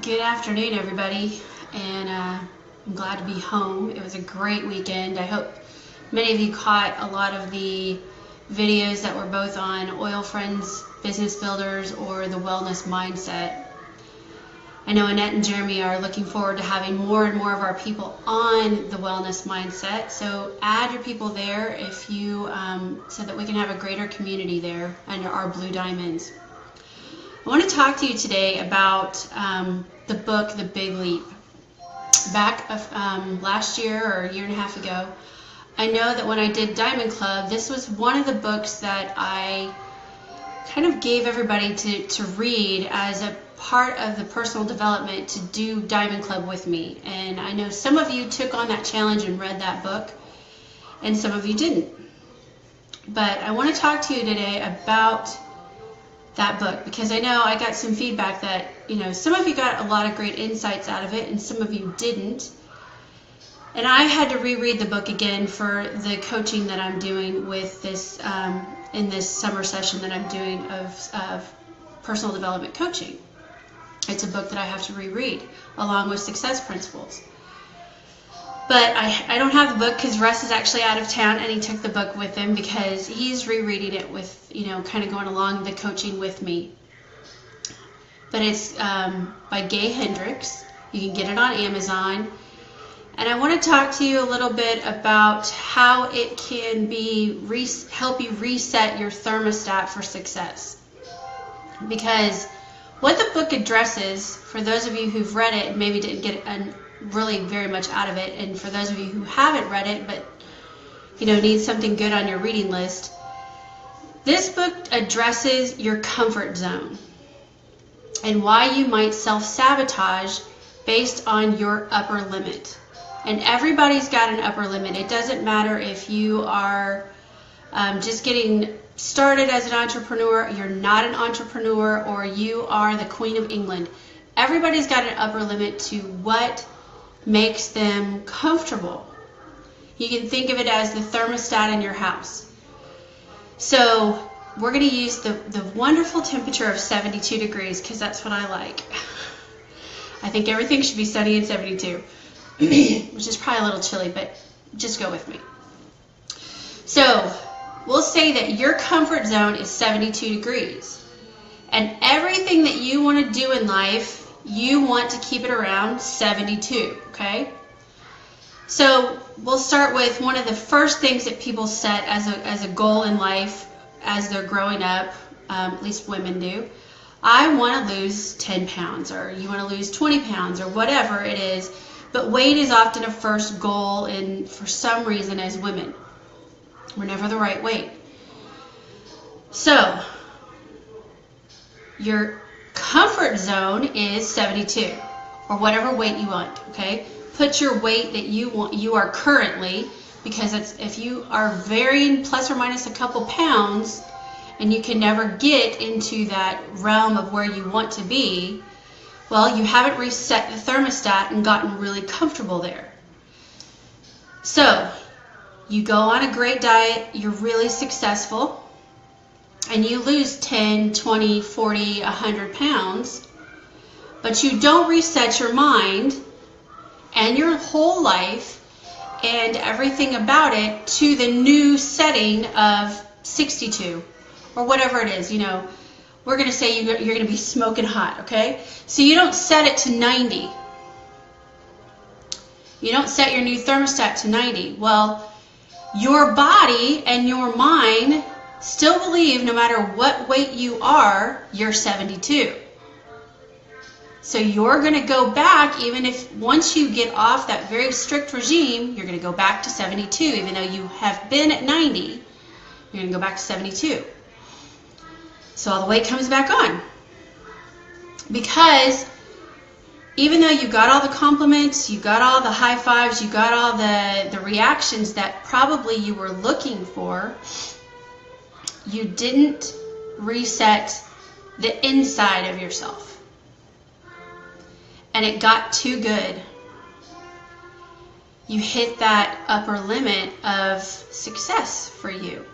Good afternoon, everybody, and I'm glad to be home. It was a great weekend. I hope many of you caught a lot of the videos that were both on Oil Friends, Business Builders, or the Wellness Mindset. I know Annette and Jeremy are looking forward to having more and more of our people on the Wellness Mindset, so add your people there if you so that we can have a greater community there under our Blue Diamonds. I want to talk to you today about the book, The Big Leap. Back last year or a year and a half ago, I know that when I did Diamond Club, this was one of the books that I kind of gave everybody to read as a part of the personal development to do Diamond Club with me. And I know some of you took on that challenge and read that book, and some of you didn't. But I want to talk to you today about that book, because I know I got some feedback that, some of you got a lot of great insights out of it and some of you didn't. And I had to reread the book again for the coaching that I'm doing with this in this summer session that I'm doing of personal development coaching. It's a book that I have to reread along with Success Principles. But I don't have the book because Russ is actually out of town, and he took the book with him because he's rereading it with, kind of going along the coaching with me. But it's by Gay Hendricks. You can get it on Amazon. And I want to talk to you a little bit about how it can help you reset your thermostat for success. Because what the book addresses, for those of you who've read it and maybe didn't get really very much out of it, and for those of you who haven't read it but need something good on your reading list, this book addresses your comfort zone and why you might self-sabotage based on your upper limit. And everybody's got an upper limit. It doesn't matter if you are just getting started as an entrepreneur, you're not an entrepreneur, or you are the Queen of England. Everybody's got an upper limit to what makes them comfortable. You can think of it as the thermostat in your house. So we're going to use the wonderful temperature of 72 degrees because that's what I like. I think everything should be sunny at 72, which is probably a little chilly, but just go with me. So we'll say that your comfort zone is 72 degrees, and everything that you want to do in life, you want to keep it around 72, okay? So we'll start with one of the first things that people set as a goal in life as they're growing up, at least women do. I want to lose 10 pounds, or you want to lose 20 pounds, or whatever it is. But weight is often a first goal, and for some reason as women, we're never the right weight. So your comfort zone is 72, or whatever weight you want, okay? Put your weight that you are currently, because if you are varying plus or minus a couple pounds and you can never get into that realm of where you want to be, well, you haven't reset the thermostat and gotten really comfortable there. So you go on a great diet, you're really successful, and you lose 10, 20, 40, 100 pounds, but you don't reset your mind and your whole life and everything about it to the new setting of 62 or whatever it is. We're going to say you're going to be smoking hot, okay? So you don't set it to 90. You don't set your new thermostat to 90. Well, your body and your mind still believe no matter what weight you are, you're 72. So you're going to go back, even if once you get off that very strict regime, you're going to go back to 72. Even though you have been at 90, you're going to go back to 72. So all the weight comes back on. Because even though you got all the compliments, you got all the high fives, you got all the reactions that probably you were looking for, you didn't reset the inside of yourself. And it got too good. You hit that upper limit of success for you.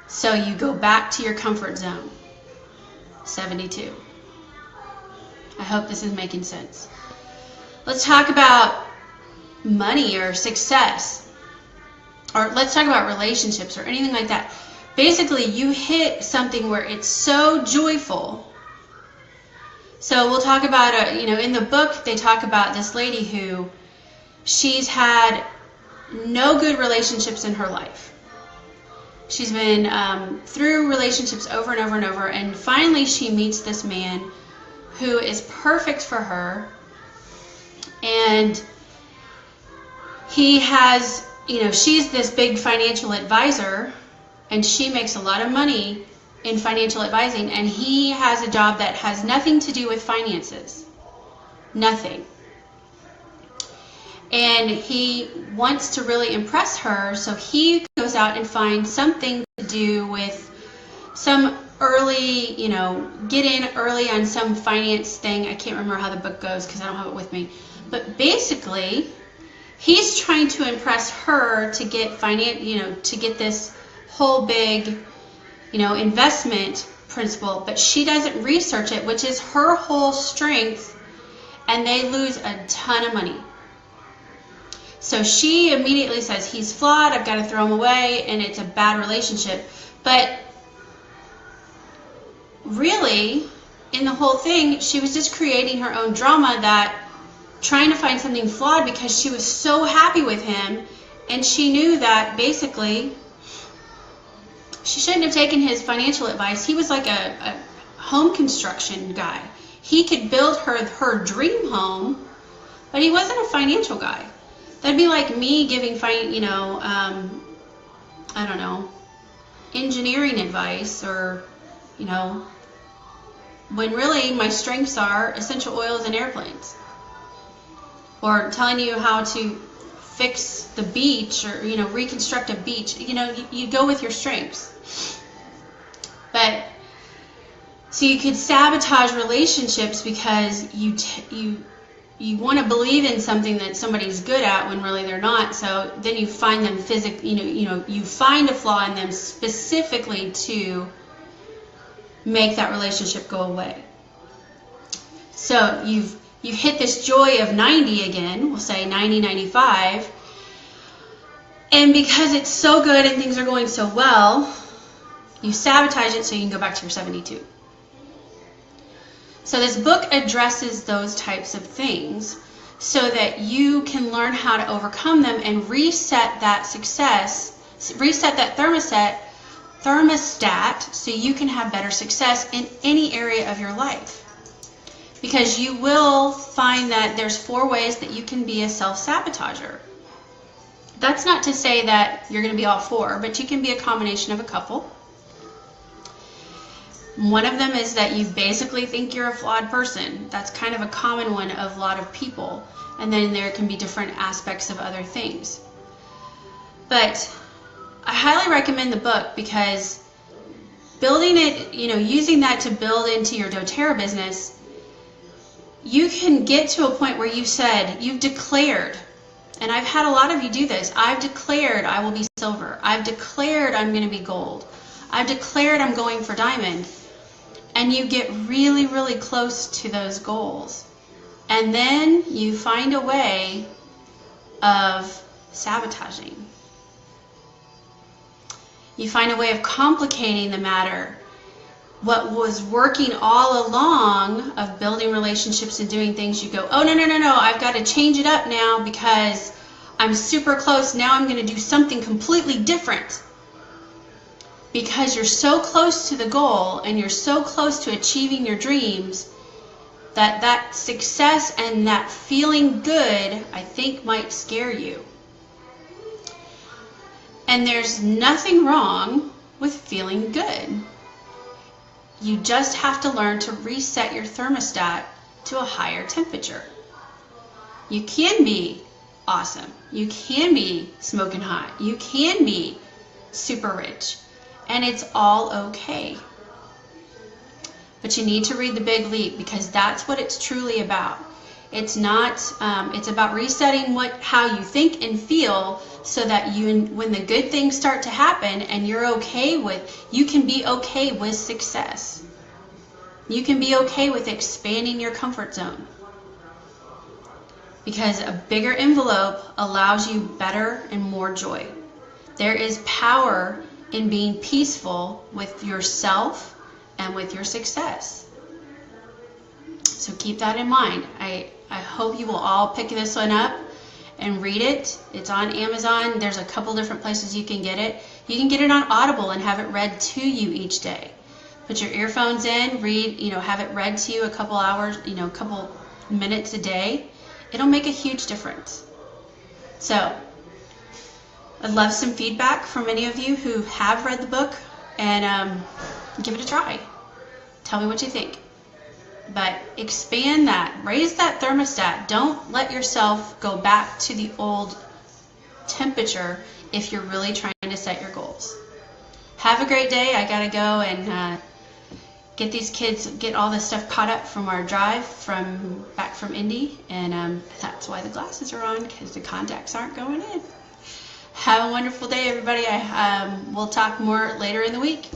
So you go back to your comfort zone, 72. I hope this is making sense. Let's talk about money or success, or let's talk about relationships or anything like that. Basically, you hit something where it's so joyful. So we'll talk about, in the book, they talk about this lady who she's had no good relationships in her life. She's been through relationships over and over and over, and finally she meets this man who is perfect for her, and he has, she's this big financial advisor, and she makes a lot of money in financial advising, and he has a job that has nothing to do with finances. Nothing. And he wants to really impress her, so he goes out and finds something to do with some early, get in early on some finance thing. I can't remember how the book goes because I don't have it with me. But basically, he's trying to impress her to get to get this whole big, investment principle, but she doesn't research it, which is her whole strength, and they lose a ton of money. So she immediately says, he's flawed, I've got to throw him away, and it's a bad relationship. But really, in the whole thing, she was just creating her own drama, that trying to find something flawed because she was so happy with him, and she knew that basically she shouldn't have taken his financial advice. He was like a home construction guy. He could build her dream home, but he wasn't a financial guy. That'd be like me giving I don't know, engineering advice, or when really my strengths are essential oils and airplanes, or telling you how to fix the beach, or reconstruct a beach. You go with your strengths. But so you could sabotage relationships because you want to believe in something that somebody's good at when really they're not. So then you find them you find a flaw in them specifically to make that relationship go away. So you've hit this joy of 90 again, we'll say 90, 95, and because it's so good and things are going so well, you sabotage it so you can go back to your 72. So this book addresses those types of things so that you can learn how to overcome them and reset that thermostat so you can have better success in any area of your life. Because you will find that there's 4 ways that you can be a self-sabotager. That's not to say that you're going to be all 4, but you can be a combination of a couple. One of them is that you basically think you're a flawed person. That's kind of a common one of a lot of people. And then there can be different aspects of other things. But I highly recommend the book because building it, using that to build into your doTERRA business, you can get to a point where you've declared, and I've had a lot of you do this, I've declared I will be silver. I've declared I'm going to be gold. I've declared I'm going for diamond. And you get really, really close to those goals. And then you find a way of sabotaging. You find a way of complicating the matter. What was working all along of building relationships and doing things, you go, oh, no, I've got to change it up now because I'm super close. Now I'm going to do something completely different. Because you're so close to the goal and you're so close to achieving your dreams that success and that feeling good, I think, might scare you. And there's nothing wrong with feeling good. You just have to learn to reset your thermostat to a higher temperature. You can be awesome. You can be smoking hot. You can be super rich. And it's all okay. But you need to read The Big Leap because that's what it's truly about. It's not, it's about resetting how you think and feel so that when the good things start to happen and you can be okay with success. You can be okay with expanding your comfort zone, because a bigger envelope allows you better and more joy. There is power in being peaceful with yourself and with your success. So keep that in mind. I hope you will all pick this one up and read it. It's on Amazon. There's a couple different places you can get it. You can get it on Audible and have it read to you each day. Put your earphones in, read, have it read to you a couple hours, a couple minutes a day. It'll make a huge difference. So I'd love some feedback from any of you who have read the book, and give it a try. Tell me what you think. But expand that, raise that thermostat. Don't let yourself go back to the old temperature if you're really trying to set your goals. Have a great day. I gotta go and get these kids, get all this stuff caught up from our drive back from Indy, and that's why the glasses are on, because the contacts aren't going in. Have a wonderful day, everybody. We'll talk more later in the week.